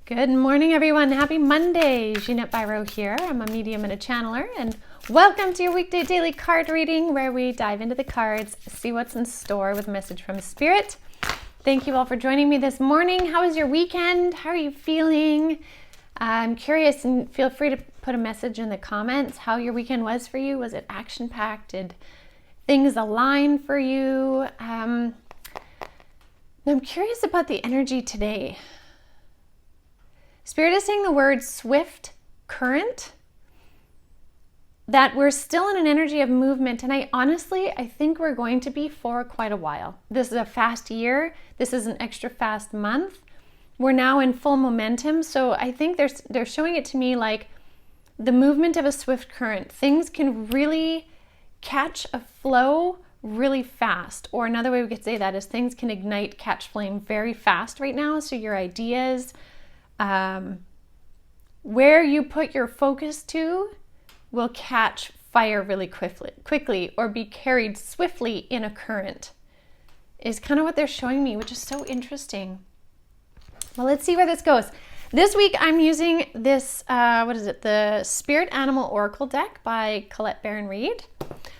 Good morning, everyone. Happy Monday. Jeanette Biro here. I'm a medium and a channeler, and welcome to your weekday daily card reading where we dive into the cards, see what's in store with a message from Spirit. Thank you all for joining me this morning. How was your weekend? How are you feeling? I'm curious, and feel free to put a message in the comments how your weekend was for you. Was it action-packed? Did things align for you? I'm curious about the energy today. Spirit is saying the word swift current, that we're still in an energy of movement, and I think we're going to be for quite a while. This is a fast year. This is an extra fast month. We're now in full momentum, so I think they're showing it to me like the movement of a swift current. Things can really catch a flow really fast, or another way we could say that is things can ignite, catch flame very fast right now. So your ideas, where you put your focus to will catch fire really quickly or be carried swiftly in a current is kind of what they're showing me, which is so interesting. Well, let's see where this goes. This week I'm using this, the Spirit Animal Oracle deck by Colette Baron-Reid.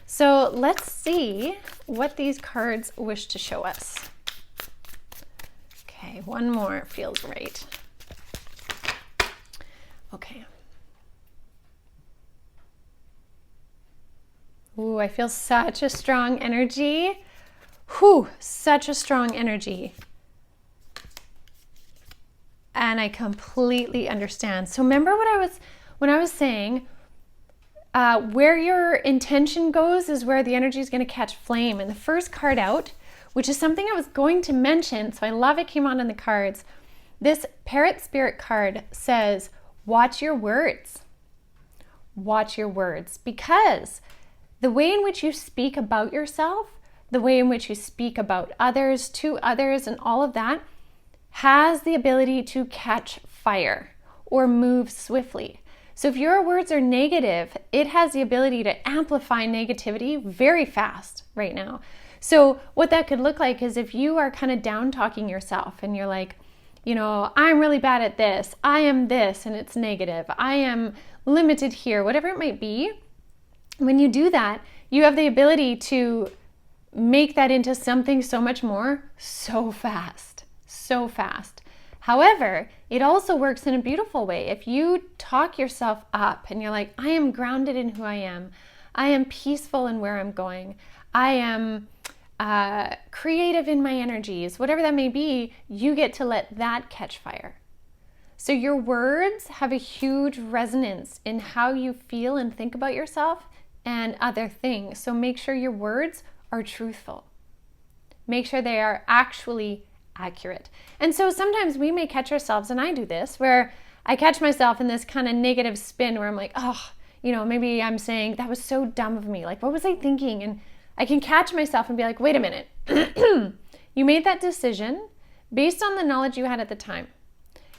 So let's see what these cards wish to show us. Okay, one more feels right. Okay. Ooh, I feel such a strong energy. Such a strong energy. And I completely understand. So remember when I was saying, where your intention goes is where the energy is going to catch flame. And the first card out, which is something I was going to mention, so I love it came on in the cards. This Parrot Spirit card says, watch your words. Watch your words, because the way in which you speak about yourself, the way in which you speak about others, to others, and all of that has the ability to catch fire or move swiftly. So if your words are negative, it has the ability to amplify negativity very fast right now. So what that could look like is if you are kind of down talking yourself and you're like, you know, I'm really bad at this, I am this, and it's negative, I am limited here, whatever it might be. When you do that, you have the ability to make that into something so much more so fast. However, it also works in a beautiful way. If you talk yourself up and you're like, I am grounded in who I am peaceful in where I'm going, I am creative in my energies, whatever that may be, you get to let that catch fire. So your words have a huge resonance in how you feel and think about yourself and other things. So make sure your words are truthful. Make sure they are actually accurate. And so sometimes we may catch ourselves, and I do this, where I catch myself in this kind of negative spin where I'm like, maybe I'm saying that was so dumb of me. Like, what was I thinking? And I can catch myself and be like, wait a minute. You made that decision based on the knowledge you had at the time.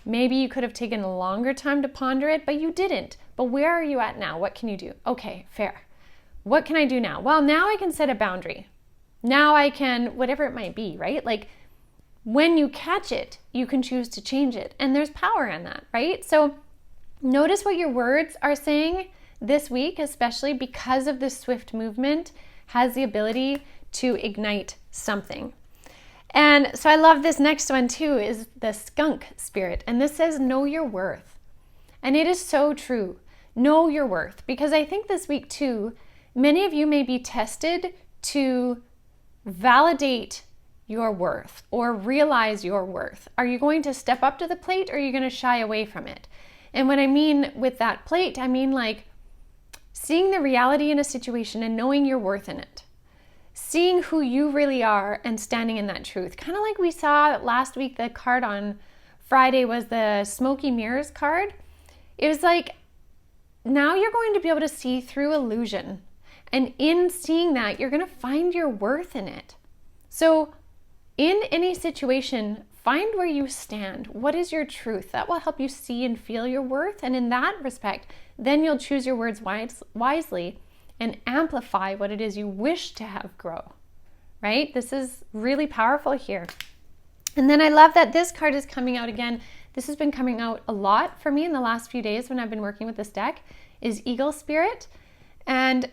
Maybe you could have taken a longer time to ponder it, but you didn't. But where are you at now? What can you do? Okay, fair. What can I do now? Well, now I can set a boundary. Now I can, whatever it might be, right? Like when you catch it, you can choose to change it. And there's power in that, right? So notice what your words are saying this week, especially because of this swift movement, has the ability to ignite something. And so I love this next one too, is the Skunk Spirit. And this says, know your worth. And it is so true. Know your worth. Because I think this week too, many of you may be tested to validate your worth or realize your worth. Are you going to step up to the plate, or are you going to shy away from it? And what I mean with that plate, I mean like seeing the reality in a situation and knowing your worth in it. Seeing who you really are and standing in that truth. Kind of like we saw last week, the card on Friday was the Smoky Mirrors card. It was like, now you're going to be able to see through illusion. And in seeing that, you're going to find your worth in it. So in any situation, find where you stand. What is your truth? That will help you see and feel your worth. And in that respect, then you'll choose your words wisely and amplify what it is you wish to have grow, right? This is really powerful here. And then I love that this card is coming out again, this has been coming out a lot for me in the last few days when I've been working with this deck, is Eagle Spirit. And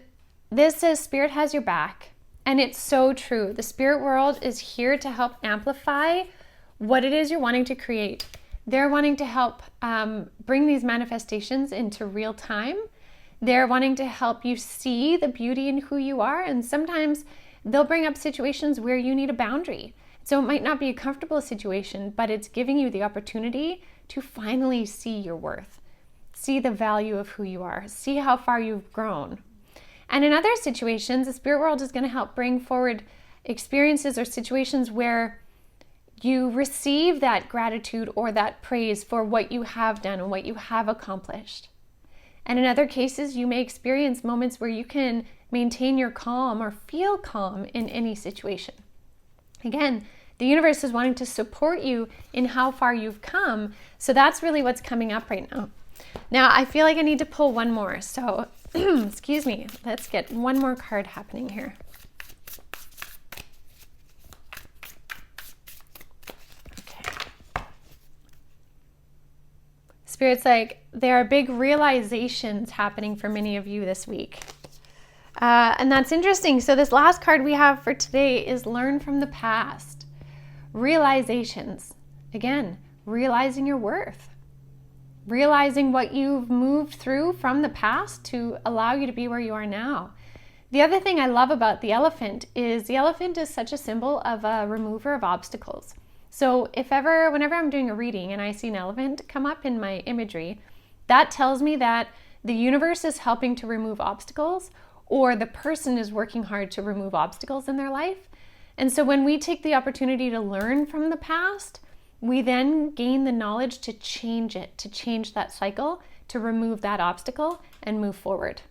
this says Spirit has your back. And it's so true. The spirit world is here to help amplify what it is you're wanting to create. They're wanting to help bring these manifestations into real time. They're wanting to help you see the beauty in who you are. And sometimes they'll bring up situations where you need a boundary. So it might not be a comfortable situation, but it's giving you the opportunity to finally see your worth, see the value of who you are, see how far you've grown. And in other situations, the spirit world is going to help bring forward experiences or situations where you receive that gratitude or that praise for what you have done and what you have accomplished. And in other cases, you may experience moments where you can maintain your calm or feel calm in any situation. Again, the universe is wanting to support you in how far you've come. So that's really what's coming up right now. Now, I feel like I need to pull one more. So, excuse me, let's get one more card happening here. Okay. Spirit's like, there are big realizations happening for many of you this week. And that's interesting. So this last card we have for today is learn from the past. Realizations. Again, realizing your worth. Realizing what you've moved through from the past to allow you to be where you are now. The other thing I love about the elephant is such a symbol of a remover of obstacles. So whenever I'm doing a reading and I see an elephant come up in my imagery, that tells me that the universe is helping to remove obstacles, or the person is working hard to remove obstacles in their life. And so when we take the opportunity to learn from the past, we then gain the knowledge to change it, to change that cycle, to remove that obstacle and move forward.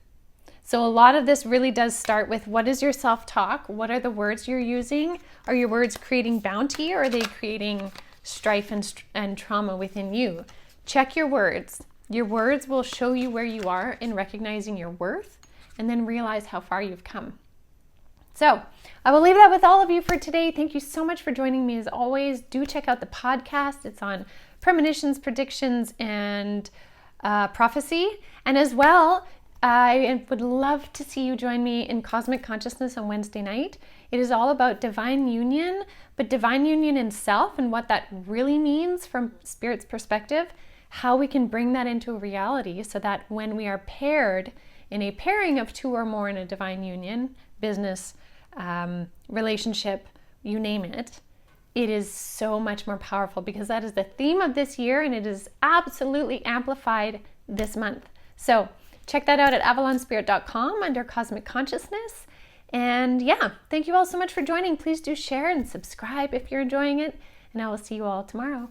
So a lot of this really does start with, what is your self-talk? What are the words you're using? Are your words creating bounty, or are they creating strife and trauma within you? Check your words. Your words will show you where you are in recognizing your worth, and then realize how far you've come. So I will leave that with all of you for today. Thank you so much for joining me. As always, do check out the podcast. It's on premonitions, predictions, and prophecy. And as well, I would love to see you join me in Cosmic Consciousness on Wednesday night. It is all about divine union, but divine union in self and what that really means from Spirit's perspective, how we can bring that into reality so that when we are paired in a pairing of two or more in a divine union, business, relationship, you name it, it is so much more powerful, because that is the theme of this year, and it is absolutely amplified this month. So check that out at avalonspirit.com under Cosmic Consciousness. And yeah, thank you all so much for joining. Please do share and subscribe if you're enjoying it, and I will see you all tomorrow.